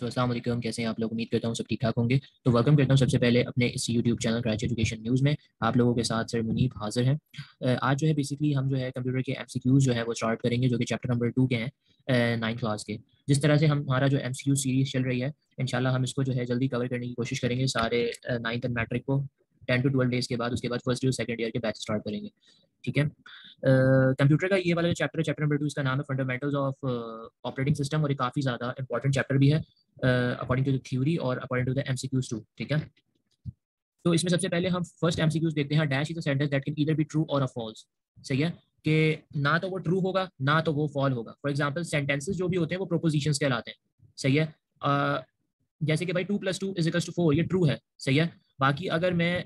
सो अस्सलाम वालेकुम, कैसे हैं आप लोग। उम्मीद करता हूँ सब ठीक ठाक होंगे। तो वेलकम करता हूँ सबसे पहले अपने इस YouTube channel Karachi education news में। आप लोगों के साथ सर मुनीब हाजिर हैं। आज जो है बेसिकली हम जो है कंप्यूटर के एमसीक्यूज़ जो है वो स्टार्ट करेंगे, जो कि चैप्टर नंबर 2 के हैं, 9th क्लास के। जिस तरह से हमारा जो एमसीक्यू सीरीज चल रही है, इंशाल्लाह हम इसको जो है जल्दी कवर करने की कोशिश करेंगे सारे 9th एंड मैट्रिक को 10 to 12 डेज के बाद। उसके बाद फर्स्ट ईयर सेकंड ईयर के बैच स्टार्ट करेंगे। ठीक है। कंप्यूटर का ये वाला जो चैप्टर है, चैप्टर नंबर 2, इसका नाम है फंडामेंटल्स ऑफ ऑपरेटिंग सिस्टम, और ये काफ़ी ज़्यादा इंपॉर्टेंट चैप्टर भी है अकॉर्डिंग टू द थ्योरी और according to the MCQs too. ठीक है। तो इसमें सबसे पहले हम फर्स्ट एमसीक्यूज देखते हैं। Dash is a sentence that can either be true और अ फॉल्स। सही है कि ना तो वो ट्रू होगा ना तो वो फॉल होगा। फॉर एग्जाम्पल सेंटेंसेस जो भी होते हैं वो प्रोपोजिशंस कहलाते हैं। सही है। जैसे कि भाई 2+2 = 4, ये ट्रू है। सही है। बाकी अगर मैं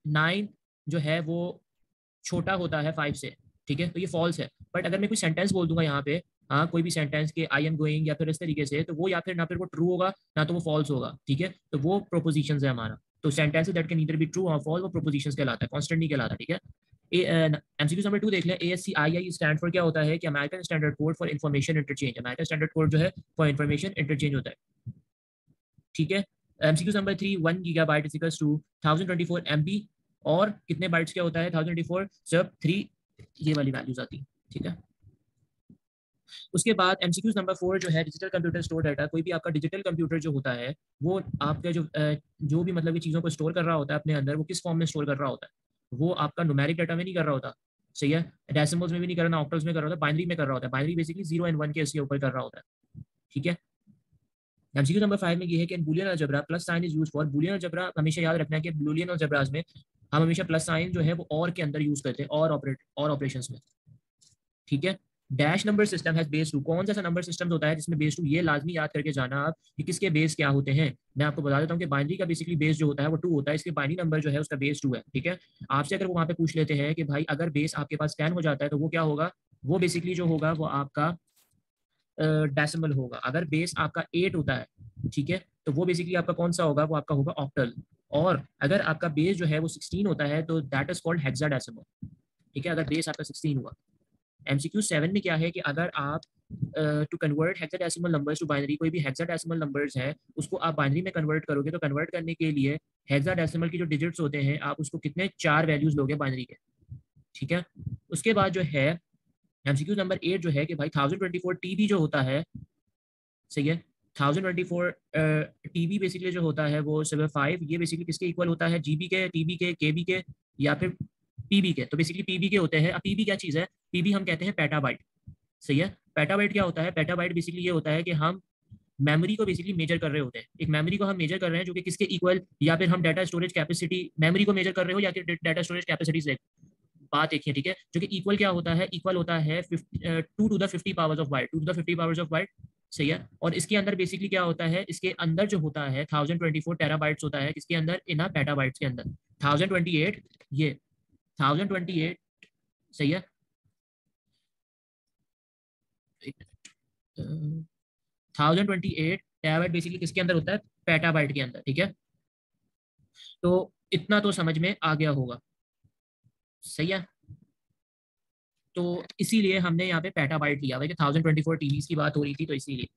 9 जो है वो छोटा होता है 5 से, ठीक है, तो ये फॉल्स है। बट अगर मैं कोई सेंटेंस बोल दूंगा यहाँ पे, हाँ, कोई भी सेंटेंस के आई एम गोइंग या फिर इस तरीके से, तो वो या फिर ना फिर वो ट्रू होगा ना तो वो फॉल्स होगा। ठीक है। तो वो प्रोपोजिशंस है हमारा। तो sentence that can neither be true और फॉल्स, वो प्रोपोजिशंस कहलाता है, कांस्टेंट नहीं कहलाता। ठीक है। एमसीक्यू नंबर 2 देख लें। ASCII स्टैंड फॉर क्या होता है कि American standard code for information interchange. American standard code जो है फॉर इन्फॉर्मेशन इंटरचेंज होता है। ठीक है। MCQ number 3, 1 GB equals to 1024 MB, और कितने बाइट्स क्या होता है 1024 जब 3 ये वाली वैल्यूज आती है। ठीक है। उसके बाद एमसीक्यूज नंबर 4 जो है डिजिटल कंप्यूटर स्टोर डाटा। कोई भी आपका डिजिटल कंप्यूटर जो होता है वो आपका जो भी मतलब की चीज़ों को स्टोर कर रहा होता है अपने अंदर, वो किस फॉर्म में स्टोर कर रहा होता है। वो आपका न्यूमेरिक डाटा में नहीं कर रहा होता। सही है। डेसिमल्स में भी नहीं कर रहा, ना ऑक्टल्स में कर रहा होता, बाइनरी में कर रहा होता है। बाइनरी बेसिकली 0 and 1 के इसके ऊपर कर रहा होता है। ठीक है। एमसीक्यू नंबर 5 में ये है कि Boolean algebra plus sign is use for. Boolean algebra हमेशा याद रखना है कि बूलियन अलजेब्राज में हम हमेशा प्लस साइन जो है वो और के अंदर यूज करते हैं, और ऑपरेशंस में। ठीक है। Dash number system has base 2। कौन सा ऐसा नंबर सिस्टम होता है जिसमें बेस 2? ये लाजमी याद करके जाना आप कि किसके बेस क्या होते हैं। मैं आपको बता देता हूँ कि बाइनरी का बेसिकली बेस जो होता है वो 2 होता है, इसके बाइनरी नंबर जो है उसका बेस 2 है। ठीक है। आपसे अगर वो वहाँ पे पूछ लेते हैं कि भाई अगर बेस आपके पास 10 हो जाता है तो वो क्या होगा, वो बेसिकली जो होगा वो आपका डेसिमल होगा। अगर बेस आपका 8 होता है, ठीक है, तो वो बेसिकली आपका कौन सा होगा, वो आपका होगा ऑक्टल। और अगर आपका बेस जो है वो 16 होता है तो दैट इज कॉल्ड हेक्साडेसिमल। ठीक है, अगर बेस आपका 16 हुआ। एमसीक्यू 7 में क्या है कि अगर आप to convert hexadecimal numbers to binary, कोई भी हेक्साडेसिमल नंबर्स है उसको आप बाइनरी में कन्वर्ट करोगे, तो कन्वर्ट करने के लिए हेक्साडेसिमल की जो डिजिट्स होते हैं आप उसको कितने 4 वैल्यूज लोगे बाइनरी के। ठीक है। उसके बाद जो है एमसीक्यू नंबर 8 जो है कि भाई 1024 टीबी जो होता है, सही है, 1024 टीबी बेसिकली जो होता है वो 5, ये बेसिकली किसके इक्वल होता है, जीबी के, टीबी के, केबी के, या फिर पीबी के। तो बेसिकली पीबी के होते हैं। अब पीबी क्या चीज़ है? पीबी हम कहते हैं पेटाबाइट। सही है। पेटाबाइट क्या होता है? पेटाबाइट बेसिकली ये होता है कि हम मेमोरी को बेसिकली मेजर कर रहे होते हैं। एक मेमोरी को हम मेजर कर रहे हैं जो कि किसके इक्वल, या फिर हम डाटा स्टोरेज कैपेसिटी मेमोरी को मेजर कर रहे हो या फिर डाटा स्टोरेज कैपेसिटी से बात देखिए। ठीक है। जो कि इक्वल क्या होता है, इक्वल होता है 2 to the 50 powers of white, 2 to the 50 powers of white. सही है। और इसके अंदर बेसिकली क्या होता है, इसके अंदर जो होता है 1024 टेराबाइट्स होता है, किसके अंदर, इन पेटाबाइट्स के अंदर 1028, ये 1028। सही है। 1028 टेराबाइट बेसिकली किसके अंदर होता है, पेटाबाइट के अंदर। ठीक है। तो इतना तो समझ में आ गया होगा। सही है। तो इसीलिए हमने यहाँ पे पेटाबाइट लिया हुआ है कि 1024 टीवीज की बात हो रही थी, तो इसीलिए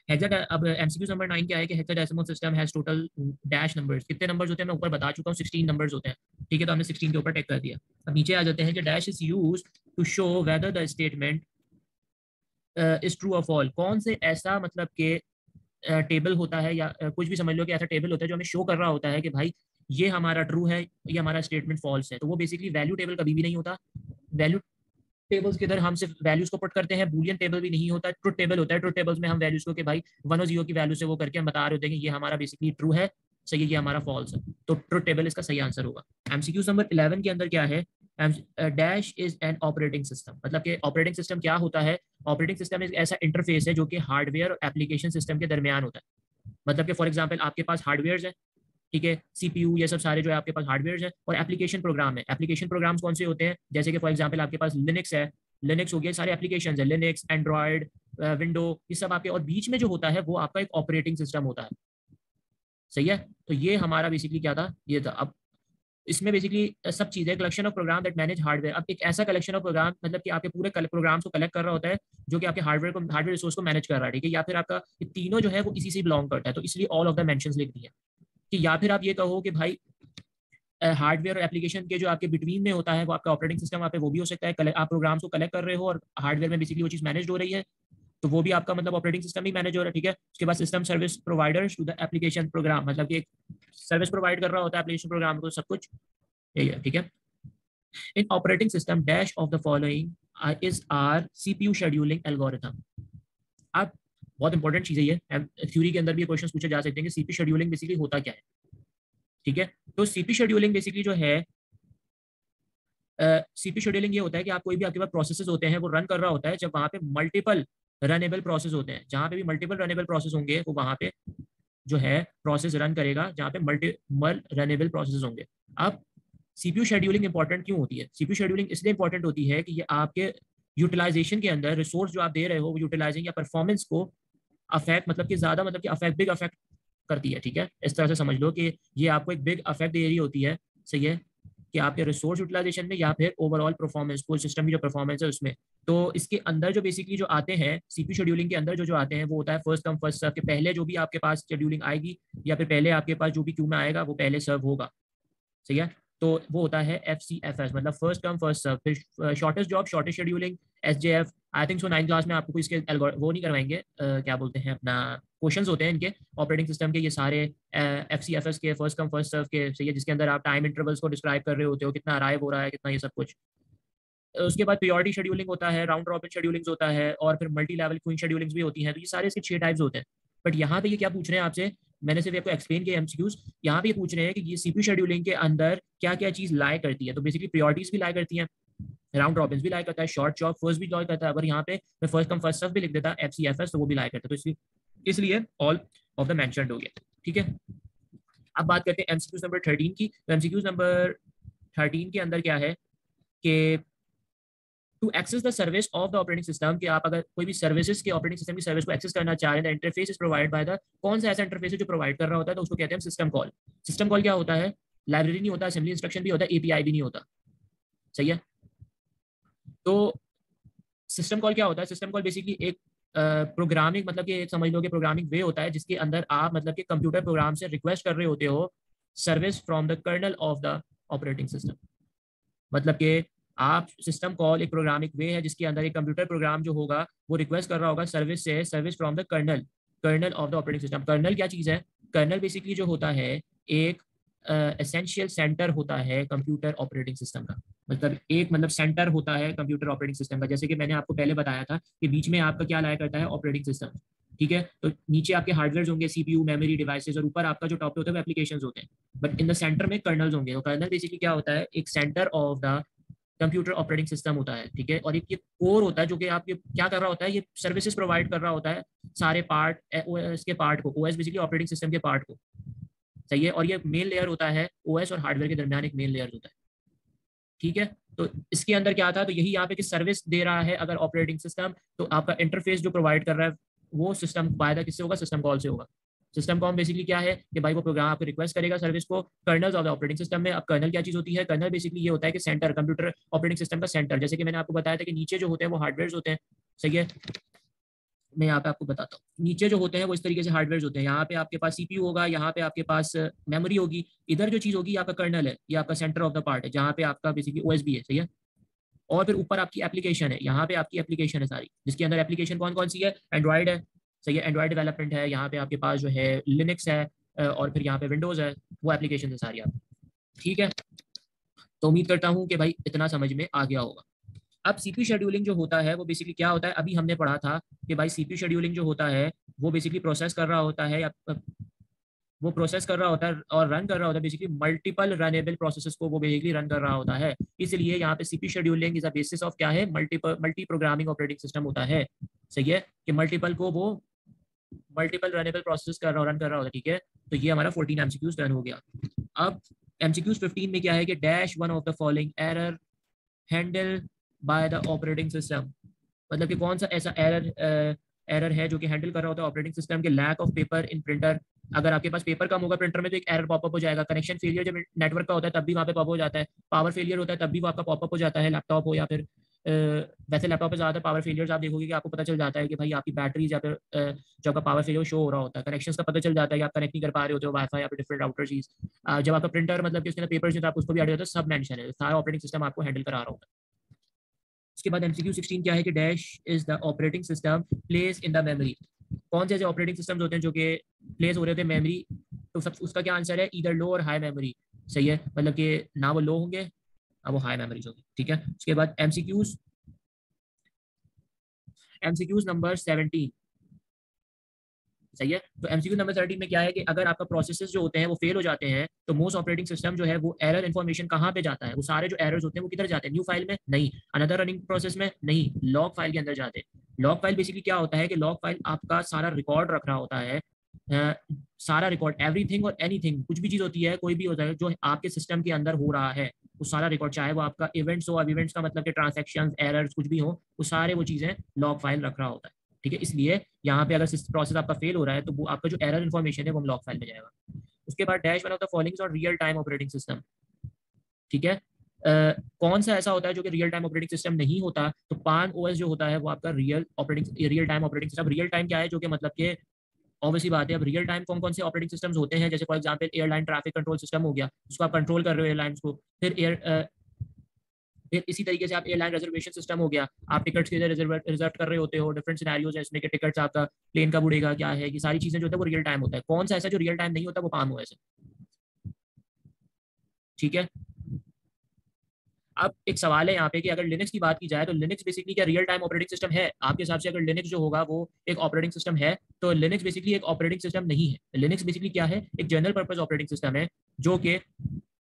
हेक्सा। अब एमसीक्यू नंबर 9 क्या है कि hexadecimal system has total dash numbers. कितने नंबर्स होते हैं मैं ऊपर बता चुका हूँ, 16 नंबर्स होते हैं। ठीक है। तो हमने 16 के ऊपर टेक कर दिया। अब नीचे आ जाते हैं कि dash is use to show whether the statement is true और फॉल। कौन से ऐसा मतलब के टेबल होता है या कुछ भी समझ लो कि ऐसा टेबल होता है जो हमें शो कर रहा होता है कि भाई ये हमारा ट्रू है, ये हमारा स्टेटमेंट फॉल्स है। तो वो बेसिकली वैल्यू टेबल कभी भी नहीं होता। वैल्यू टेबल्स के अंदर हम सिर्फ वैल्यूज को पुट करते हैं। बूलियन टेबल भी नहीं होता, ट्रुथ टेबल होता है। ट्रुथ टेबल्स में हम वैल्यूज को कि भाई 1 और 0 की वैल्यू से वो करके हम बता रहे होते हैं कि ये हमारा बेसिकली ट्रू है, सही है, ये हमारा फॉल्स है। तो ट्रुथ टेबल इसका सही आंसर होगा। एमसीक्यू नंबर 11 के अंदर क्या है, dash is an operating system. मतलब कि ऑपरेटिंग सिस्टम क्या होता है? ऑपरेटिंग सिस्टम एक ऐसा इंटरफेस है जो कि हार्डवेयर और एप्लीकेशन सिस्टम के दरमियान होता है। मतलब कि फॉर एग्जाम्पल आपके पास हार्डवेयर है, ठीक है, सीपीयू, ये सब सारे जो है आपके पास हार्डवेयर है, और एप्लीकेशन प्रोग्राम है। एप्लीकेशन प्रोग्राम्स कौन से होते हैं? जैसे कि फॉर एग्जांपल आपके पास लिनक्स है, लिनक्स हो गया, सारे एप्लीकेशन है, लिनक्स, एंड्रॉयड, विंडो, ये सब आपके, और बीच में जो होता है वो आपका एक ऑपरेटिंग सिस्टम होता है। सही है। तो ये हमारा बेसिकली क्या था, ये था। अब इसमें बेसिकली सब चीज़ें collection of program that manage hardware. अब एक ऐसा कलेक्शन ऑफ प्रोग्राम मतलब कि आपके पूरे प्रोग्राम्स को कलेक्ट कर रहा होता है जो कि आपके हार्डवेयर रिसोर्स को मैनेज कर रहा है, ठीक है। या फिर आपका ये तीनों जो है वो इसी से बिलोंग करता है, तो इसलिए ऑल ऑफ द मेंशंस लिख दिए कि या फिर आप ये कहो कि भाई हार्डवेयर और एप्लीकेशन के जो आपके बिटवीन में होता है वो आपका ऑपरेटिंग सिस्टम वहाँ पे वो भी हो सकता है। आप प्रोग्राम्स को कलेक्ट कर रहे हो और हार्डवेयर में बेसिकली वो चीज़ मैनेज हो रही है, तो वो भी आपका मतलब ऑपरेटिंग सिस्टम ही मैनेज हो रहा है, ठीक है। उसके बाद system service providers to the application program, मतलब कि एक सर्विस प्रोवाइड कर रहा होता है एप्लीकेशन प्रोग्राम को, सब कुछ यही है, ठीक है। In operating system dash of the following is or CPU scheduling algorithm. आप बहुत इंपॉर्टेंट चीज़ है ये, थ्योरी के अंदर भी क्वेश्चन पूछे जा सकते हैं कि सीपीयू शेड्यूलिंग बेसिकली होता क्या है, ठीक है। तो सीपीयू शेड्यूलिंग बेसिकली जो है, सीपीयू शेड्यूलिंग ये होता है कि आप कोई भी आपके पास प्रोसेसेस होते हैं वो रन कर रहा होता है जब वहाँ पे मल्टीपल रनेबल प्रोसेस होते हैं। जहाँ पे भी मल्टीपल रनेबल प्रोसेस होंगे वो वहाँ पे जो है प्रोसेस रन करेगा जहाँ पे मल्टीपल रनेबल प्रोसेस होंगे। अब सीपीयू शेड्यूलिंग इंपॉर्टेंट क्यों होती है? सीपीयू शेड्यूलिंग इसलिए इंपॉर्टेंट होती है कि ये आपके यूटिलाइजेशन के अंदर रिसोर्स जो आप दे रहे हो वो यूटिलाइजिंग या परफॉर्मेंस को अफेक्ट मतलब कि ज़्यादा मतलब कि अफेक्ट बिग अफेक्ट करती है, ठीक है। इस तरह से समझ लो कि ये आपको एक बिग अफेक्ट दे रही होती है, सही है, कि आपके रिसोर्स यूटिलाइजेशन में या फिर ओवरऑल परफॉर्मेंस, पूरे सिस्टम की जो परफॉर्मेंस है उसमें। तो इसके अंदर जो बेसिकली जो आते हैं सीपीयू शेड्यूलिंग के अंदर जो आते हैं वो होता है फर्स्ट कम फर्स्ट सर्व, के पहले जो भी आपके पास शेड्यूलिंग आएगी या फिर पहले आपके पास जो भी क्यू में आएगा वो पहले सर्व होगा, सही है। तो वो होता है FCFS, मतलब फर्स्ट कम फर्स्ट सर्व। फिर shortest job shortest scheduling SJF। I think so 9th class में आपको कोई इसके वो नहीं करवाएंगे, क्या बोलते हैं अपना, क्वेश्चंस होते हैं इनके ऑपरेटिंग सिस्टम के ये सारे FCFS के, फर्स्ट कम फर्स्ट सर्व के, सही है, जिसके अंदर आप टाइम इंटरवल्स को डिस्क्राइब कर रहे होते हो, कितना अराइव हो रहा है, कितना ये सब कुछ। उसके बाद प्रियोरिटी शेड्यूलिंग होता है, राउंड रॉबिन शेड्यूलिंग होता है, और फिर मल्टी लेवल क्यूइंग शेड्यूलिंग भी होती हैं। तो ये सारे इसके 6 टाइप्स होते हैं। बट यहाँ पे ये क्या पूछ रहे हैं आपसे, मैंने सिर्फ आपको एक्सप्लेन किया एमसीक्यूज, यहाँ पे ये पूछ रहे हैं कि ये सीपीयू शेड्यूलिंग के अंदर क्या क्या चीज लाई करती है। तो बेसिकली प्रियोरिटीज भी लाई करती हैं, राउंड रॉबिन्स भी लाई करता है, शॉर्ट जॉब फर्स्ट भी लाई करता है। अगर यहाँ पे मैं फर्स्ट कम फर्स्ट सर्व भी लिख देता FCFS तो वो भी लाई करता है। तो इसलिए ऑल ऑफ द मेंशन्ड हो गया, ठीक है। अब बात करते हैं एमसीक्यूज नंबर 13 की। तो एमसीक्यूज नंबर 13 के अंदर क्या है कि to access the service of the operating system, कि आप अगर कोई भी सर्विसेज के ऑपरेटिंग सिस्टम की सर्विस को एक्सेस करना चाह रहे हैं, interface is provide by the, कौन सा ऐसा इंटरफेस है जो प्रोवाइड कर रहा होता है, तो उसको कहते हैं सिस्टम कॉल। सिस्टम कॉल क्या होता है? लाइब्रेरी नहीं होता, असेंबली इंस्ट्रक्शन भी होता है, API भी नहीं होता, सही है। तो सिस्टम कॉल क्या होता है? सिस्टम कॉल बेसिकली एक प्रोग्रामिंग मतलब कि समझ लो कि प्रोग्रामिंग वे होता है जिसके अंदर आप मतलब कि कंप्यूटर प्रोग्राम से रिक्वेस्ट कर रहे होते हो service from the kernel of the operating system. मतलब कि आप सिस्टम कॉल एक प्रोग्रामिंग वे है जिसके अंदर एक कंप्यूटर प्रोग्राम जो होगा वो रिक्वेस्ट कर रहा होगा सर्विस से, service from the kernel, kernel of the operating system. Kernel क्या चीज़ है? कर्नल बेसिकली जो होता है एक एसेंशियल सेंटर होता है कंप्यूटर ऑपरेटिंग सिस्टम का। मतलब एक मतलब सेंटर होता है कंप्यूटर ऑपरेटिंग सिस्टम का। जैसे कि मैंने आपको पहले बताया था कि बीच में आपका क्या लाया करता है? ऑपरेटिंग सिस्टम, ठीक है। तो नीचे आपके हार्डवेयर होंगे, CPU, मेमोरी डिवाइसेस, और ऊपर आपका जो टॉप पे होता है वो एप्लीकेशंस होते हैं। बट इन द सेंटर में कर्नल्स होंगे। तो कर्नल बेसिकली क्या होता है? एक centre of the computer operating system होता है, ठीक है। और एक ये कोर होता है जो कि आप ये क्या कर रहा होता है, ये सर्विसेज प्रोवाइड कर रहा होता है सारे पार्ट, OS के पार्ट को, OS बेसिकली ऑपरेटिंग सिस्टम के पार्ट को, सही है। और ये मेन लेयर होता है OS और हार्डवेयर के दरमियान, एक मेन लेयर होता है, ठीक है। तो इसके अंदर क्या था? तो यही यहाँ पे कि सर्विस दे रहा है अगर ऑपरेटिंग सिस्टम, तो आपका इंटरफेस जो प्रोवाइड कर रहा है वो सिस्टम फायदा किससे होगा? सिस्टम कॉल से होगा। सिस्टम कॉल बेसिकली क्या है कि भाई वो प्रोग्राम आपको रिक्वेस्ट करेगा सर्विस को kernel of the operating system में। अब कर्नल क्या चीज होती है? कर्नल बेसिकली ये होता है कि सेंटर, कंप्यूटर ऑपरेटिंग सिस्टम का सेंटर। जैसे कि मैंने आपको बताया था कि नीचे जो होते हैं वो हार्डवेयर होते हैं, सही है। मैं यहाँ पे आपको बताता हूँ, नीचे जो होते हैं वो इस तरीके से हार्डवेयर होते हैं। यहाँ पे आपके पास CPU होगा, यहाँ पे आपके पास मेमोरी होगी, इधर जो चीज होगी आपका कर्नल है, ये आपका सेंटर ऑफ द पार्ट है जहाँ पे आपका बेसिकली OS भी है, सही है। और फिर ऊपर आपकी एप्लीकेशन है, यहाँ पे आपकी एप्लीकेशन है सारी, जिसके अंदर एप्लीकेशन कौन कौन सी है? एंड्रॉइड है, सही है, एंड्रॉइड डेवलपमेंट है, यहाँ पे आपके पास जो है लिनक्स है, और फिर यहाँ पे विंडोज है, वो एप्लीकेशन है सारी आप, ठीक है। तो उम्मीद करता हूँ कि भाई इतना समझ में आ गया होगा। अब सीपीयू शेड्यूलिंग जो होता है वो बेसिकली क्या होता है? अभी हमने पढ़ा था कि भाई सीपीयू शेड्यूलिंग जो होता है वो बेसिकली प्रोसेस कर रहा होता है, या वो प्रोसेस कर रहा होता है और रन कर रहा होता है बेसिकली मल्टीपल रनेबल प्रोसेसेस को वो बेसिकली रन कर रहा होता है। इसलिए यहाँ पे CPU scheduling is a basis of क्या है? मल्टी प्रोग्रामिंग ऑपरेटिंग सिस्टम होता है, सही है, कि मल्टीपल को वो मल्टीपल रनेबल प्रोसेस कर रहा रन कर रहा होता है, ठीक है। तो ये हमारा 14 एमसीक्यूज डन हो गया। अब एमसीक्यूज 15 में क्या है कि dash one of the following error handle by the operating system. मतलब कि कौन सा ऐसा एरर एरर है जो कि हैंडल कर रहा होता है ऑपरेटिंग सिस्टम के lack of paper in printer. अगर आपके पास पेपर कम होगा प्रिंटर में तो एक एरर पॉपअप हो जाएगा। कनेक्शन फेलियर जब नेटवर्क का होता है तब भी वहाँ पे पॉप हो जाता है। पावर फेलियर होता है तब भी वो आपका पॉपअप हो जाता है, लैपटॉप हो या फिर वैसे लैपटॉप पे ज़्यादा पावर फेलियर्स आप देखोगे कि आपको पता चल जाता है कि भाई आपकी बैटरीज या फिर जो आपका पावर फेलियर शो हो रहा होता है। कनेक्शंस का पता चल जाता है कि आप कनेक्ट नहीं कर पा रहे होते हो वाईफाई या फिर डिफरेंट राउटर चीज। जब आपका प्रिंटर मतलब कि उसके अंदर पेपर्स तो आप उसको भी ऐड होता है, सब मेंशन है, सारा ऑपरेटिंग सिस्टम आपको हैंडल करा रहा होता है। उसके बाद MCQ 16 क्या है कि dash is the operating system place in the memory. कौन से ऐसे ऑपरेटिंग सिस्टम्स होते हैं जो कि प्लेस हो रहे होते हैं मेमोरी, तो सब उसका क्या आंसर है, इधर लो और हाई मेमोरी। सही है, मतलब कि ना वो लो होंगे ना वो हाई मेमोरीज होगी। ठीक है, उसके बाद एमसीक्यूज नंबर 17। सही है, तो MCQ नंबर 13 में क्या है कि अगर आपका प्रोसेसेस जो होते हैं वो फेल हो जाते हैं तो मोस्ट ऑपरेटिंग सिस्टम जो है वो एरर इन्फॉर्मेशन कहाँ पे जाता है, वो सारे जो एरर्स होते हैं वो किधर जाते हैं, न्यू फाइल में नहीं, अनदर रनिंग प्रोसेस में नहीं, लॉग फाइल के अंदर जाते हैं। लॉग फाइल बेसिकली क्या होता है कि लॉग फाइल आपका सारा रिकॉर्ड रख रहा होता है, सारा रिकॉर्ड, एवरीथिंग और एनीथिंग, कुछ भी चीज होती है, कोई भी होता है जो आपके सिस्टम के अंदर हो रहा है, वो सारा रिकॉर्ड, चाहे वो आपका इवेंट्स हो, अब इवेंट्स का मतलब कि ट्रांजेक्शन एरर्स कुछ भी हो, वो सारे वो चीजें लॉग फाइल रख रहा होता है। ठीक है, इसलिए यहाँ पे अगर प्रोसेस आपका फेल हो रहा है तो वो आपका जो एरर इन्फॉर्मेशन है वो लॉग फाइल में जाएगा। उसके बाद dash one of the following और रियल टाइम ऑपरेटिंग सिस्टम। ठीक है, कौन सा ऐसा होता है जो कि रियल टाइम ऑपरेटिंग सिस्टम नहीं होता, तो पान ओएस जो होता है वो आपका real time operating system. Real time क्या है, जो कि मतलब कि ऑब्वियसली बात है, अब रियल टाइम कौन कौन से ऑपरेटिंग सिस्टम्स होते हैं, जैसे for example airline traffic control system हो गया, उसको आप कंट्रोल कर रहे हो एयरलाइंस को। फिर इसी तरीके से आप एयरलाइन रिजर्वेशन सिस्टम हो गया, आप टिकट्स के लिए रिजर्व कर रहे होते हो, डिफरेंट सिनेरियोज है इसमें कि टिकट्स आपका प्लेन कब उड़ेगा क्या है, ये सारी चीजें जो है वो रियल टाइम होता है। कौन सा ऐसा जो रियल टाइम नहीं होता, वो पाम ओएस है। ठीक है, अब एक सवाल है यहाँ पे कि अगर लिनक्स की बात की जाए तो लिनक्स बेसिकली क्या रियल टाइम ऑपरेटिंग सिस्टम है आपके हिसाब से? अगर लिनक्स जो होगा वो एक ऑपरेटिंग सिस्टम है तो लिनक्स बेसिकली एक ऑपरेटिंग सिस्टम नहीं है। लिनक्स बेसिकली क्या है, एक जनरल पर्पस ऑपरेटिंग सिस्टम है जो कि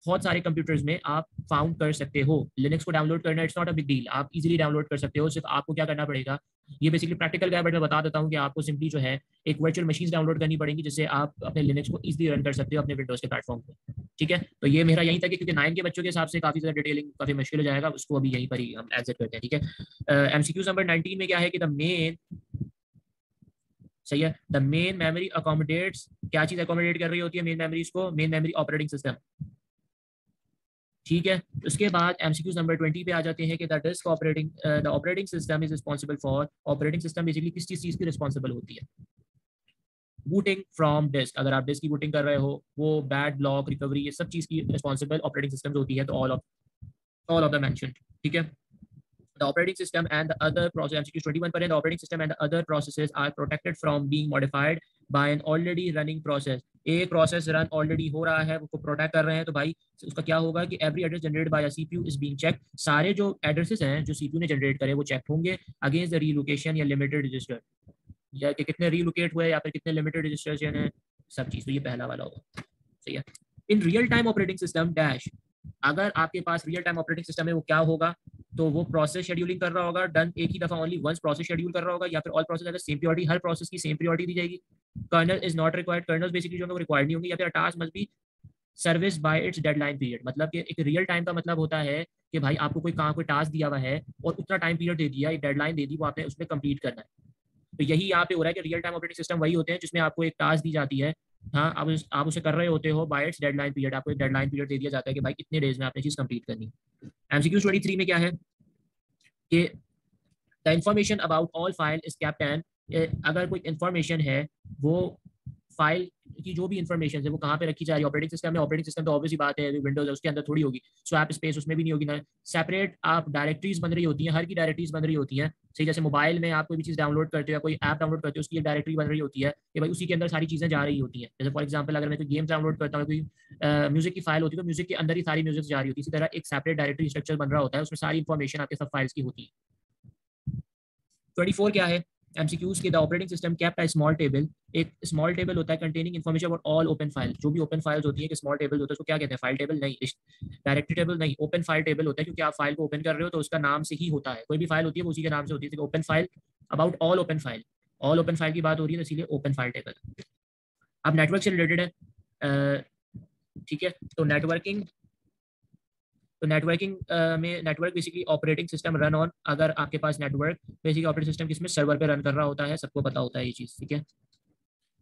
बहुत सारे कंप्यूटर्स में आप फाउंड कर सकते हो। लिनक्स को डाउनलोड करना it's not a big deal, आप इजीली डाउनलोड कर सकते हो। सिर्फ आपको क्या करना पड़ेगा, ये बेसिकली प्रैक्टिकल का है बट मैं बता देता हूँ कि आपको सिंपली जो है एक वर्चुअल मशीन डाउनलोड करनी पड़ेगी जिससे आप अपने लिनक्स को इजीली रन कर सकते हो अपने विंडोज के प्लेटफॉर्म पे। ठीक है, तो ये मेरा यहीं तक है क्योंकि 9 के बच्चों के हिसाब से काफी ज्यादा डिटेलिंग काफी मुश्किल हो जाएगा, उसको अभी यहीं पर ही हम एग्जिट करते हैं। ठीक है, MCQ नंबर 19 में क्या है कि द मेन, सही है, द मेन मेमोरी अकोमोडेट्स, क्या चीज अकोमोडेट कर रही होती है मेन मेमोरीज को, मेन मेमोरी ऑपरेटिंग सिस्टम। ठीक है, उसके बाद MCQ नंबर 20 पे आ जाते हैं कि the operating system is responsible for, operating system basically किस चीज की रिस्पॉन्सिबल होती है? बूटिंग फ्रॉम डिस्क, अगर आप डिस्क की बूटिंग कर रहे हो, वो बैड ब्लॉक रिकवरी, ये सब चीज की रिस्पॉन्सिबल ऑपरेटिंग सिस्टम होती है। तो ऑल ऑफ द मेंशन्ड। ठीक है, the operating system and the other process, MCQ 21 पर है, the operating system and the other processes are protected from being modified by an already running process। एक process run already हो रहा है, उसको protect कर रहे हैं, तो भाई उसका क्या होगा कि every address generated by CPU is being check, सारे जो एड्रेसेस हैं जो सीपीयू ने जनरेट करे वो चेक होंगे अगेंस्ट द रीलोकेशन या लिमिटेड रजिस्टर, या कि कितने रीलोकेट हुए या फिर कितने लिमिटेड रजिस्ट्रेशन है, सब चीज। तो ये पहला वाला होगा। सही है, in real time operating system dash, अगर आपके पास रियल टाइम ऑपरेटिंग सिस्टम है वो क्या होगा, तो वो प्रोसेस शेड्यूलिंग कर रहा होगा, डन एक ही दफा ओनली वंस प्रोसेस शेड्यूल कर रहा होगा, या फिर ऑल प्रोसेस अगर सेम प्रियोरिटी, हर प्रोसेस की सेम प्रियोरिटी दी जाएगी। Kernel is not required, kernels basically जो है वो रिक्वायर्ड नहीं होंगे, या फिर task must be service by its deadline period. मतलब कि एक रियल टाइम का मतलब होता है कि भाई आपको कोई काम, कोई टास्क दिया हुआ है और उतना टाइम पीरियड दे दिया, एक डेडलाइन दे दी, वो आपने उसमें कंप्लीट करना है। तो यही यहाँ पे हो रहा है कि रियल टाइम ऑपरेटिंग सिस्टम वही होते हैं जिसमें आपको एक टास्क दी जाती है, हाँ आप उसे कर रहे होते हो बाय इट्स डेडलाइन पीरियड, आपको एक डेडलाइन पीरियड दे दिया जाता है कि भाई इतने डेज में आपने चीज कंप्लीट करनी। MCQ 23 में क्या है कि the information about all file is kept and, अगर कोई इंफॉर्मेशन है वो फाइल की जो भी इंफॉर्मेशन है वो कहाँ पे रखी जा रही है, ऑपरेटिंग सिस्टम में। ऑपरेटिंग सिस्टम तो ऑब्वियसली बात है विंडोज है उसके अंदर थोड़ी होगी, स्वैप स्पेस उसमें भी नहीं होगी ना, सेपरेट आप डायरेक्टरीज बन रही होती हैं, हर की डायरेक्टरीज बन रही होती हैं। सही, जैसे मोबाइल में आप कोई भी चीज़ डाउनलोड करते हो या कोई ऐप डाउनलोड करते हो उसकी एक डायरेक्टरी बन रही होती है कि भाई उसी के अंदर सारी चीज़ें जा रही होती हैं। जैसे फॉर एग्जाम्पल अगर मैं कोई गेम्स डाउनलोड करता हूँ, कोई म्यूजिक की फाइल होती है तो म्यूजिक के अंदर ही सारी म्यूजिक जा रही होती है। इसी तरह एक सेपरेट डायरेक्टरी स्ट्रक्चर बन रहा होता है, उसमें सारी इंफॉर्मेशन आपके सब फाइल्स की होती है। 24 क्या है MCQs के, the operating system kept a small table, एक स्मॉल टेबल होता है containing information about all open file, जो भी ओपन फाइल्स होती है कि स्मॉल टेबल होता है उसको क्या कहते हैं, फाइल टेबल नहीं, डायरेक्टरी टेबल नहीं, ओपन फाइल टेबल होता है, क्योंकि आप फाइल को ओपन कर रहे हो तो उसका नाम से ही होता है, कोई भी फाइल होती है वो उसी के नाम से होती है, open file about all open file, all open file की बात हो रही है तो इसीलिए ओपन फाइल टेबल। अब नेटवर्क से रिलेटेड है, ठीक है, तो नेटवर्किंग तो नेटवर्किंग में network basically operating system run on, अगर आपके पास नेटवर्क बेसिकली ऑपरेटिंग सिस्टम किसमें सर्वर पे रन कर रहा होता है, सबको पता होता है ये चीज़, ठीक है।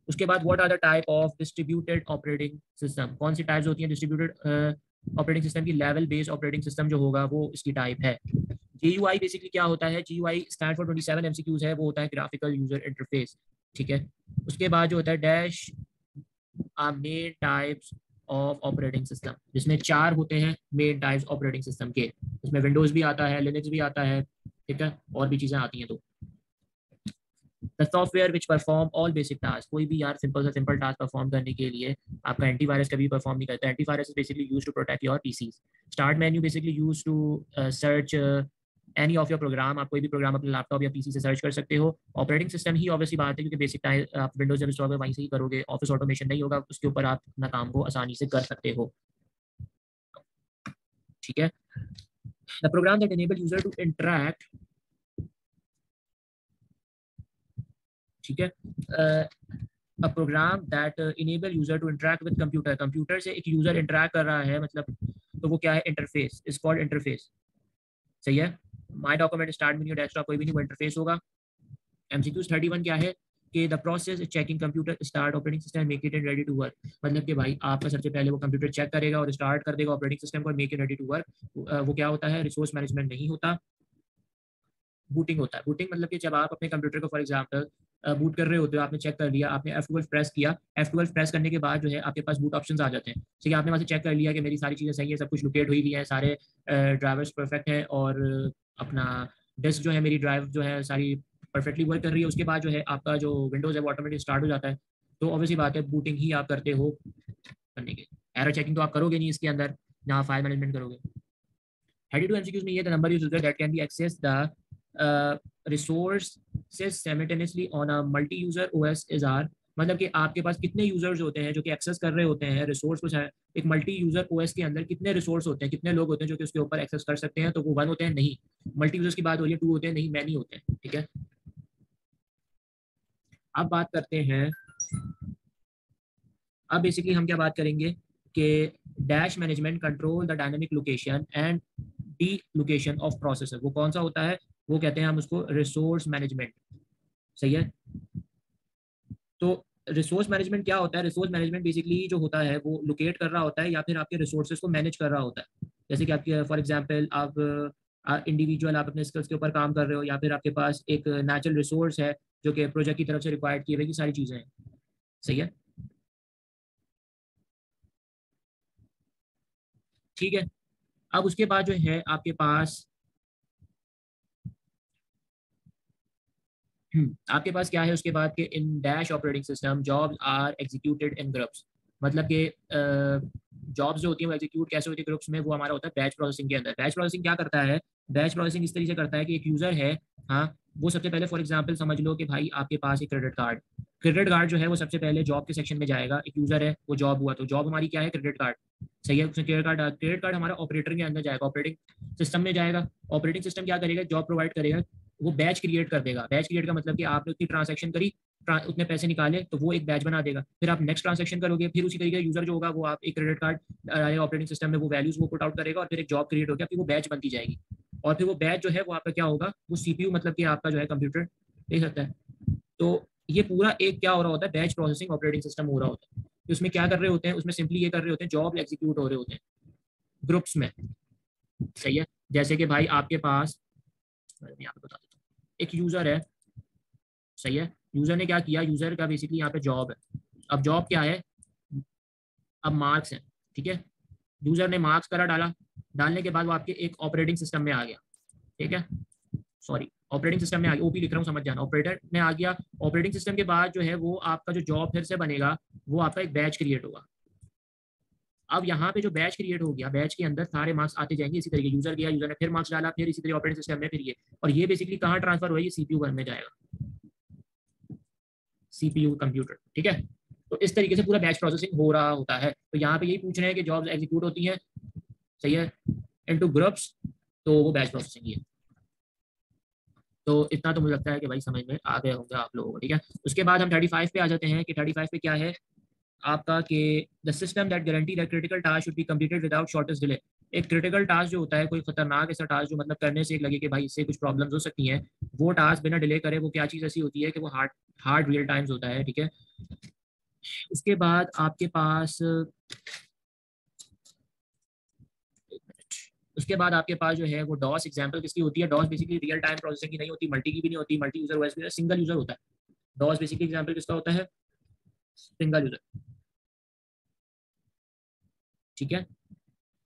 उसके बाद what are the type of distributed operating system, कौन सी टाइप्स होती हैं डिस्ट्रीब्यूटेड ऑपरेटिंग सिस्टम की, लेवल बेस्ड ऑपरेटिंग सिस्टम जो होगा वो इसकी टाइप है। GUI बेसिकली क्या होता है, GUI स्टैंड फॉर 27 MCQs है, वो होता है ग्राफिकल यूजर इंटरफेस, ठीक है। उसके बाद जो होता है dash are main types of operating system, जिसमें 4 होते हैं मेन टाइप्स ऑपरेटिंग सिस्टम के, उसमें विंडोज भी आता है, लिनक्स भी आता है, ठीक है, और भी चीज़ें आती हैं। तो the software which perform all basic task, कोई भी यार सिंपल टास्क परफॉर्म करने के लिए आपका एंटीवायरस कभी परफॉर्म नहीं करता। Antivirus is basically used to protect your PCs. Start menu basically used to search any of your program, आप कोई भी प्रोग्राम अपने लैपटॉप या पीसी से सर्च कर सकते हो। ऑपरेटिंग सिस्टम ही ऑब्वियसली बात है, क्योंकि बेसिक टाइम आप विंडोज जब इंस्टॉल वहीं से ही करोगे, ऑफिस ऑटोमेशन नहीं होगा, उसके ऊपर आप अपना काम को आसानी से कर सकते हो, ठीक है। The program that enable user to interact, ठीक है, a program that enable user to interact with computer, computer से एक यूजर इंटरैक्ट कर रहा है मतलब, तो वो क्या है, इंटरफेस इज कॉल्ड इंटरफेस, सही है। My document start menu desktop कोई भी नहीं, वो इंटरफेस होगा। MCQs 31 क्या है कि the process checking computer start operating system make it ready to work, मतलब कि भाई आपका सबसे पहले वो कंप्यूटर चेक करेगा और स्टार्ट कर देगा ऑपरेटिंग सिस्टम को, make it ready to work. वो क्या होता है, रिसोर्स मैनेजमेंट नहीं होता, बूटिंग होता है। बूटिंग मतलब कि जब आप अपने कंप्यूटर को फॉर एग्जांपल बूट कर रहे होते हो, आपने चेक कर लिया, आपने F12 प्रेस किया, F12 प्रेस करने के बाद जो है आपके पास बूट ऑप्शंस आ जाते हैं, ठीक है। आपने वहाँ से चेक कर लिया कि मेरी सारी चीज़ें सही है, सब कुछ लोकेट हुई भी है, सारे ड्राइवर्स परफेक्ट हैं, और अपना डिस्क जो है, मेरी ड्राइव जो है सारी परफेक्टली वर्क कर रही है। उसके बाद जो है आपका जो विंडोज़ है वो ऑटोमेटिक स्टार्ट हो जाता है। तो ऑब्वियसली बात है बूटिंग ही आप करते हो करने के, एरर चेकिंग तो आप करोगे नहीं इसके अंदर, जहाँ फाइल मैनेजमेंट करोगे। 32 MCQs में ये the number use that can be access the resources simultaneously on a multi user OS is are, मतलब कि आपके पास कितने यूजर्स होते हैं जो कि एक्सेस कर रहे होते हैं रिसोर्स को, एक मल्टी यूजर OS के अंदर कितने रिसोर्स होते हैं, कितने लोग होते हैं जो कि उसके ऊपर एक्सेस कर सकते हैं, तो वो 1 होते हैं, नहीं मल्टी यूजर्स की बात हो रही है, 2 होते हैं, नहीं मैनी होते हैं, ठीक है। अब बात करते हैं, अब बेसिकली हम क्या बात करेंगे कि dash management control the dynamic location and D location of processor, वो कौन सा होता है, वो कहते हैं हम उसको रिसोर्स मैनेजमेंट, सही है। तो रिसोर्स मैनेजमेंट क्या होता है, रिसोर्स मैनेजमेंट बेसिकली जो होता है वो लोकेट कर रहा होता है या फिर आपके रिसोर्सेज को मैनेज कर रहा होता है। जैसे कि आपके फॉर एग्जांपल आप इंडिविजुअल आप अपने स्किल्स के ऊपर काम कर रहे हो, या फिर आपके पास एक नेचुरल रिसोर्स है जो कि प्रोजेक्ट की तरफ से रिक्वायर्ड की हुई सारी चीज़ें हैं, सही है, ठीक है। अब उसके बाद जो है आपके पास आपके पास क्या है उसके बाद के, in dash operating system jobs are executed in groups, मतलब कि जॉब्स जो होती हैं वो एग्जीक्यूट कैसे होती है ग्रुप्स में, वो हमारा होता है बैच प्रोसेसिंग के अंदर। बैच प्रोसेसिंग क्या करता है, बैच प्रोसेसिंग इस तरीके से करता है कि एक यूजर है, हाँ, वो सबसे पहले फॉर एग्जांपल समझ लो कि भाई आपके पास एक क्रेडिट कार्ड जो है वो सबसे पहले जॉब के सेक्शन में जाएगा। एक यूजर है वो जॉब हुआ, तो जॉब हमारी क्या है, क्रेडिट कार्ड, सही है। उसने क्रेडिट कार्ड हमारा ऑपरेटर के अंदर जाएगा, ऑपरेटिंग सिस्टम में जाएगा। ऑपरेटिंग सिस्टम क्या करेगा, जॉब प्रोवाइड करेगा, वो बैच क्रिएट कर देगा। बैच क्रिएट का मतलब कि आपने उतनी ट्रांजैक्शन करी, उतने पैसे निकाले, तो वो एक बैच बना देगा। फिर आप नेक्स्ट ट्रांजैक्शन करोगे, फिर उसी तरीके यूजर जो होगा वो आप एक क्रेडिट कार्ड ऑपरेटिंग सिस्टम में वो वैल्यूज वो पुट आउट करेगा, और फिर एक जॉब क्रिएट हो गया, फिर वो बैच बनती जाएगी। और फिर वो बैच जो है वो आपका क्या होगा, वो CPU मतलब कि आपका जो है कंप्यूटर देख सकता है। तो ये पूरा एक क्या हो रहा होता है, बैच प्रोसेसिंग ऑपरेटिंग सिस्टम हो रहा होता है। तो उसमें क्या कर रहे होते हैं, उसमें सिंपली ये कर रहे होते हैं, जॉब एग्जीक्यूट हो रहे होते हैं ग्रुप्स में, सही है। जैसे कि भाई आपके पास, मैं यहाँ पे बता देता हूँ, एक यूजर है, सही है। यूजर ने क्या किया, यूजर का बेसिकली यहाँ पे जॉब है। अब जॉब क्या है, अब मार्क्स है, ठीक है। यूजर ने मार्क्स करा, डाला, डालने के बाद वो आपके एक ऑपरेटिंग सिस्टम में आ गया, ठीक है, सॉरी ऑपरेटिंग सिस्टम में आ गया, ओपी लिख रहा हूँ समझ जाना, ऑपरेटर में आ गया। ऑपरेटिंग सिस्टम के बाद जो है वो आपका जो जॉब फिर से बनेगा, वो आपका एक बैच क्रिएट होगा। अब यहाँ पे जो बैच क्रिएट हो गया, बैच के अंदर सारे मार्क्स आते जाएंगे इसी तरीके, यूजर गया, यूजर ने फिर मार्क्स डाला, फिर इसी तरीके ऑपरेटिंग सिस्टम में फिर ये, और ये बेसिकली कहाँ ट्रांसफर हुआ, ये CPU वन में जाएगा, CPU कंप्यूटर, ठीक है। तो इस तरीके से पूरा बैच प्रोसेसिंग हो रहा होता है। तो यहाँ पे यही पूछ रहे हैं कि जॉब्स एग्जीक्यूट होती हैं, सही है, इनटू ग्रुप्स, तो वो बैच प्रोसेसिंग ही है। तो इतना तो मुझे लगता है कि भाई समझ में आ गए होंगे आप लोगों को, ठीक है। उसके बाद हम 35 पे आ जाते हैं कि 35 पे क्या है आपका, कि the system that guarantee that critical task should be completed without shortest delay, एक क्रिटिकल टास्क जो होता है, कोई खतरनाक ऐसा टास्क जो मतलब करने से एक लगे कि भाई इससे कुछ प्रॉब्लम्स हो सकती हैं, वो टास्क बिना डिले करे, वो क्या चीज़ ऐसी होती है कि वो हार्ड हार्ड रियल टाइम्स होता है, ठीक है। उसके बाद आपके पास उसके बाद आपके पास जो है वो डॉस एग्जांपल किसकी होती है। DOS basically real time processing की नहीं होती, मल्टी की भी नहीं होती, मल्टी यूजर ओएस भी सिंगल यूजर होता है। डॉस बेसिकली एग्जांपल किसका होता है, सिंगल यूजर, ठीक है।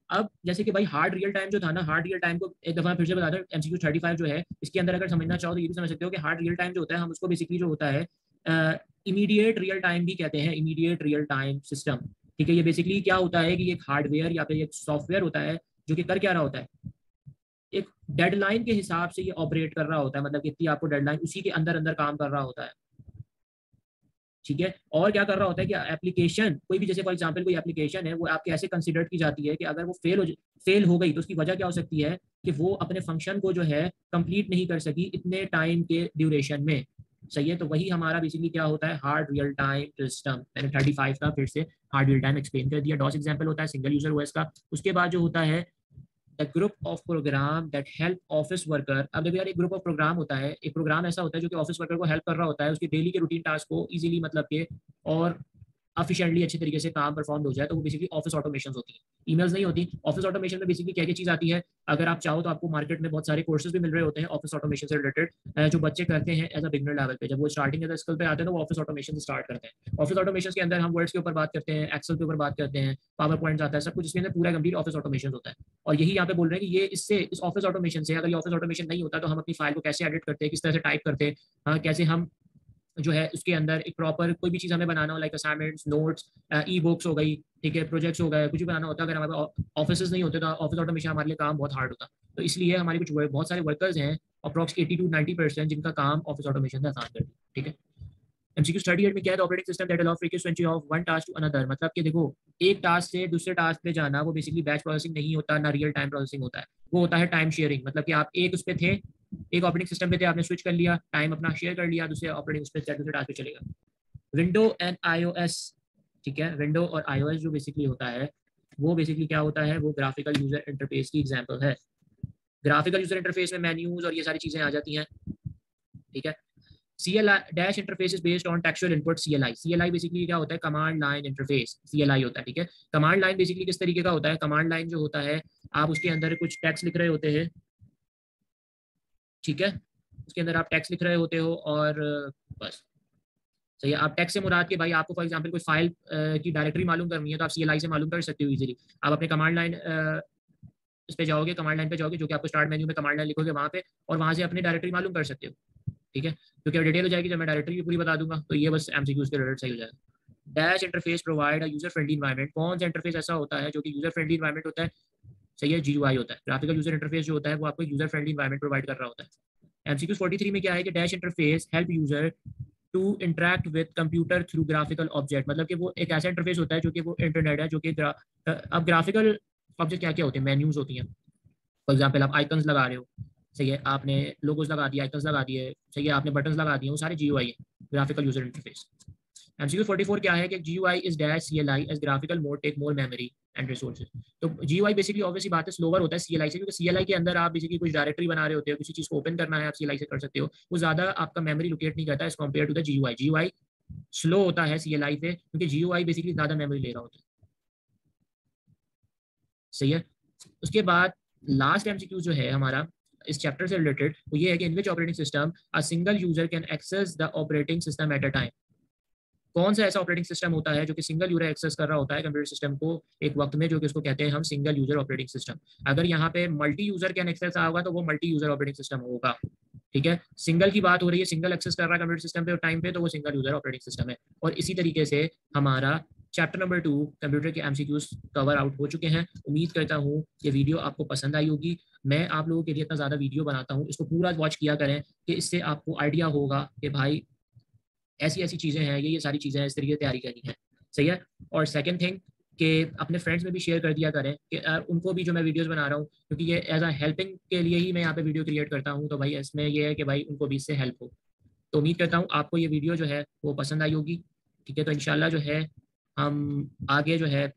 अब जैसे कि भाई हार्ड रियल टाइम जो था ना, हार्ड रियल टाइम को एक दफा फिर से बता दें, एमसीक्यू 35 जो है इसके अंदर अगर समझना चाहो तो ये भी समझ सकते हो कि हार्ड रियल टाइम जो होता है हम उसको बेसिकली जो होता है इमीडिएट रियल टाइम भी कहते हैं, इमीडिएट रियल टाइम सिस्टम, ठीक है। ये बेसिकली क्या होता है कि एक हार्डवेयर या फिर एक सॉफ्टवेयर होता है जो कि कर क्या रहा होता है, एक डेडलाइन के हिसाब से ये ऑपरेट कर रहा होता है, मतलब कितनी आपको डेडलाइन उसी के अंदर अंदर काम कर रहा होता है, ठीक है। और क्या कर रहा होता है कि एप्लीकेशन कोई भी, जैसे फॉर एग्जांपल कोई एप्लीकेशन है वो आपके ऐसे कंसिडर की जाती है कि अगर वो फेल हो गई तो उसकी वजह क्या हो सकती है कि वो अपने फंक्शन को जो है कंप्लीट नहीं कर सकी इतने टाइम के ड्यूरेशन में, सही है। तो वही हमारा बेसिकली क्या होता है, हार्ड रियल टाइम सिस्टम। मैंने 35 का फिर से हार्ड रियल टाइम एक्सप्लेन कर दिया। डॉस एग्जांपल होता है सिंगल यूजर ओएस का। उसके बाद जो होता है the group of program that help office worker. अब देखो यार, एक ग्रुप ऑफ प्रोग्राम होता है, एक प्रोग्राम ऐसा होता है जो कि ऑफिस वर्कर को हेल्प कर रहा होता है उसकी डेली के रूटीन टास्क को इजीली मतलब के और एफिशिएंटली अच्छे तरीके से काम परफॉर्म हो जाए, तो वो बेसिकली ऑफिस ऑटोमेशन होती है, ईमेल्स नहीं होती। ऑफिस ऑटोमेशन में बेसिकली क्या क्या चीज आती है, अगर आप चाहो तो आपको मार्केट में बहुत सारे कोर्सेज भी मिल रहे होते हैं ऑफिस ऑटोमेशन से रिलेटेड, जो बच्चे करते हैं एज अ बिगनर लेवल पे। जब वो स्टार्टिंग एज स्किल पे आते हैं तो वो ऑफिस ऑटोमेशन से स्टार्ट करते हैं। ऑफिस ऑटोमेशन के अंदर हम वर्ड्स के ऊपर बात करते हैं, एक्सेल के ऊपर बात करते हैं, पावर पॉइंट आता है, सब कुछ इसके अंदर पूरा कंप्लीट ऑफिस ऑटोमेशन होता है। और यही यहाँ पे बोल रहे हैं कि ये इससे इस ऑफिस ऑटोमेशन से, अगर ये ऑफिस ऑटोमेशन नहीं होता तो हम अपनी फाइल को कैसे एडिट करते हैं, किस तरह से टाइप करते हैं, कैसे हम जो है उसके अंदर एक प्रॉपर कोई भी चीज़ हमें बनाना हो, like assignments, notes, e books हो गई, ठीक है, प्रोजेक्ट्स हो गए, कुछ भी बनाना होता है, अगर हमारे ऑफिस नहीं होते तो ऑफिस ऑटोमेशन हमारे लिए काम बहुत हार्ड होता। तो इसलिए हमारे कुछ बहुत सारे वर्कर्स हैं, अप्रॉक्स 80 to 90% जिनका काम ऑफिस ऑटोमेशन से आसान कर दिया, ठीक है। एमसीक्यू 38 में क्या है, operating system that allow frequency of one task to another. मतलब कि देखो, एक टास्क से दूसरे टास्क पे जाना वो बेसिकली बैच प्रोसेसिंग नहीं होता, ना रियल टाइम प्रोसेसिंग होता है, वो होता है टाइम शेयरिंग। मतलब कि आप एक उस पे थे, एक ऑपरेटिंग सिस्टम पे थे, आपने स्विच कर लिया, टाइम अपना शेयर कर लिया, दूसरे ऑपरेटिंग उस पे दूसरे टास्क पे चलेगा। विंडो एंड आईओएस, ठीक है, विंडो और आईओएस जो बेसिकली होता है वो बेसिकली क्या होता है, वो ग्राफिकल यूजर इंटरफेस की एग्जांपल है। ग्राफिकल यूजर इंटरफेस में मेन्यूज और ये सारी चीजें आ जाती हैं, ठीक है। CLI dash interface is based on textual input. CLI basically क्या होता है, कमांड लाइन इंटरफेस, CLI होता है, ठीक है। कमांड लाइन बेसिकली किस तरीके का होता है, कमांड लाइन जो होता है आप उसके अंदर कुछ टेक्स्ट लिख रहे होते हैं, ठीक है, उसके अंदर आप टेक्स्ट लिख रहे होते हो और बस, सही है। आप टेक्स्ट से मुराद के भाई आपको फॉर एग्जांपल कोई फाइल की डायरेक्टरी मालूम करनी है तो आप CLI से मालूम कर सकते हो इजीली। आप अपने कमांड लाइन इस पे जाओगे, कमांड लाइन पे जाओगे, जो कि आपको स्टार्ट मेन्यू में कमांड लाइन लिखोगे वहाँ पे, और वहाँ से अपनी डायरेक्टरी मालूम कर सकते हो, ठीक है। क्योंकि डिटेल हो जाएगी जब मैं डायरेक्टरी भी पूरी बता दूंगा, तो ये बस एमसीक्यूज के रिलेटेड सही हो जाएगा। Dash interface provide a user friendly environment. कौन सा इंटरफेस ऐसा होता है जो कि यूजर फ्रेंडली एनवायरनमेंट होता है, सही है, GUI होता है। ग्राफिकल यूजर इंटरफेस जो होता है वो आपको यूजर फ्रेंडली एनवायरनमेंट प्रोवाइड कर रहा होता है। एमसीक्यू 43 में क्या है कि dash interface help user to interact with computer through graphical object. मतलब कि वो एक ऐसा इंटरफेस होता है जो कि वो इंटरनेट है, जो कि अब ग्राफिकल ऑब्जेक्ट क्या क्या होते हैं, मेन्यूज होती हैं। फॉर एग्जाम्पल आप आइकन्स लगा रहे हो, सही है, आपने लोगोस लगा दिए, आइकन्स लगा दिए, सही है, आपने बटन्स लगा दिए, वो सारे GUI है, ग्राफिकल यूजर इंटरफेस। एमसीक्यू 44 क्या है कि GUI is dash CLI as graphical mode take more memory and resources. तो GUI बेसिकली ऑब्वियसली बात है स्लोवर होता है CLI से, क्योंकि CLI के अंदर आप बेसिकली कुछ डायरेक्टरी बना रहे होते हो, किसी चीज को ओपन करना है आप CLI से कर सकते हो, वो ज्यादा आपका मेमोरी लोकेट नहीं करता as compare to the GUI। GUI slow होता है CLI पे, क्योंकि GUI बेसिकली ज्यादा मेमोरी ले रहा होता है, सही है। उसके बाद लास्ट MCQ जो है हमारा इस चैप्टर से रिलेटेड, वो ये है कि in which operating system a single user can access the operating system at a time. कौन सा ऐसा ऑपरेटिंग सिस्टम होता है जो कि सिंगल यूजर एक्सेस कर रहा होता है कंप्यूटर सिस्टम को एक वक्त में, जो कि उसको कहते हैं हम सिंगल यूजर ऑपरेटिंग सिस्टम। अगर यहाँ पे मल्टी यूजर कैन एक्सेस होगा तो वो मल्टी यूजर ऑपरेटिंग सिस्टम होगा, ठीक है। सिंगल की बात हो रही है, सिंगल एक्सेस कर रहा है कंप्यूटर सिस्टम पे टाइम पे, तो वो सिंगल यूजर ऑपरेटिंग सिस्टम है। और इसी तरीके से हमारा चैप्टर नंबर 2 कंप्यूटर के MCQs कवर आउट हो चुके हैं। उम्मीद करता हूँ ये वीडियो आपको पसंद आई होगी। मैं आप लोगों के लिए इतना ज़्यादा वीडियो बनाता हूँ, इसको पूरा वॉच किया करें कि इससे आपको आइडिया होगा कि भाई ऐसी ऐसी चीज़ें हैं, ये सारी चीज़ें हैं, इस तरीके से तैयारी करनी है, सही है। और सेकेंड थिंग कि अपने फ्रेंड्स में भी शेयर कर दिया करें कि उनको भी जो मैं वीडियोस बना रहा हूँ, क्योंकि ये एज अ हेल्पिंग के लिए ही मैं यहाँ पे वीडियो क्रिएट करता हूँ, तो भाई इसमें ये है कि भाई उनको भी इससे हेल्प हो। तो उम्मीद करता हूँ आपको ये वीडियो जो है वो पसंद आई होगी, ठीक है। तो इंशाल्लाह जो है हम आगे जो है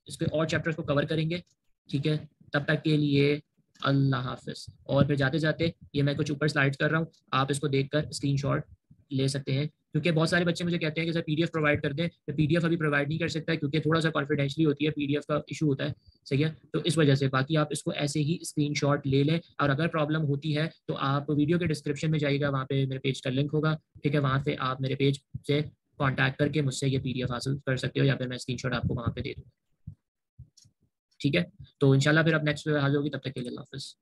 इसके और चैप्टर्स को कवर करेंगे, ठीक है। तब तक के लिए अल्लाह हाफिज़। और फिर जाते जाते ये मैं कुछ ऊपर स्लाइड्स कर रहा हूँ, आप इसको देखकर स्क्रीनशॉट ले सकते हैं, क्योंकि बहुत सारे बच्चे मुझे कहते हैं कि सर पीडीएफ प्रोवाइड कर दें। तो पीडीएफ अभी प्रोवाइड नहीं कर सकता क्योंकि थोड़ा सा कॉन्फिडेंशियली होती है, पीडीएफ का इशू होता है, सही है, तो इस वजह से। बाकी आप इसको ऐसे ही स्क्रीनशॉट ले लें, और अगर प्रॉब्लम होती है तो आप वीडियो के डिस्क्रिप्शन में जाइएगा, वहाँ पे मेरे पेज का लिंक होगा, ठीक है, वहाँ पे आप मेरे पेज से कॉन्टैक्ट करके मुझसे ये पीडीएफ हासिल कर सकते हो, या फिर मैं स्क्रीनशॉट आपको वहाँ पे दे दूँगा, ठीक है। तो इंशाल्लाह फिर अब नेक्स्ट हाजिर होगी, तब तक के लिए अल्लाह हाफिज़।